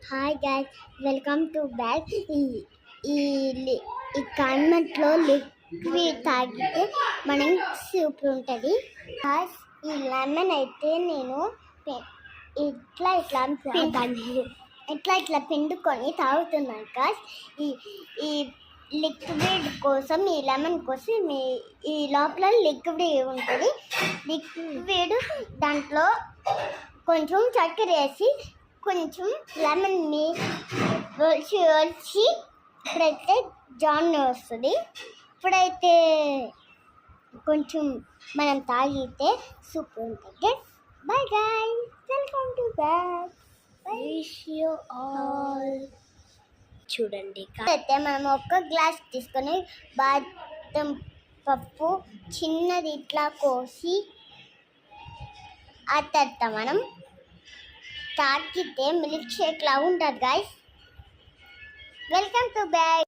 Hi guys, welcome to back. ఈ లి- ఈ కాన్మెంట్లో లిక్విడ్ తాగితే మనం సూపర్ ఉంటుంది. గాయ్స్, ఈ లెమన్ అయితే నేను పె- ఇట్లా ఇట్లా ఇట్లా పిండుకొని తాగుతున్నాను గాయ్స్. ఈ ఈ లిక్విడ్ కోసం, ఈ లెమన్ కోసం ఈ లోపల లిక్విడ్ ఉంటుంది. లిక్విడ్ దాంట్లో కొంచెం చక్కెర వేసి కొంచెం లెమన్ని ఒలిచి ఇప్పుడైతే జాన్ వస్తుంది. ఇప్పుడైతే కొంచెం మనం తాగితే సూపర్ ఉంటుంది. Bye guys, welcome to back. Wish you all. చూడండి, అయితే మనం ఒక గ్లాస్ తీసుకొని బాదం పప్పు చిన్నది ఇట్లా కోసి ఆ తర్వాత మనం తాగితే మిల్క్ షేక్ లా ఉంటుంది. Guys, welcome to back.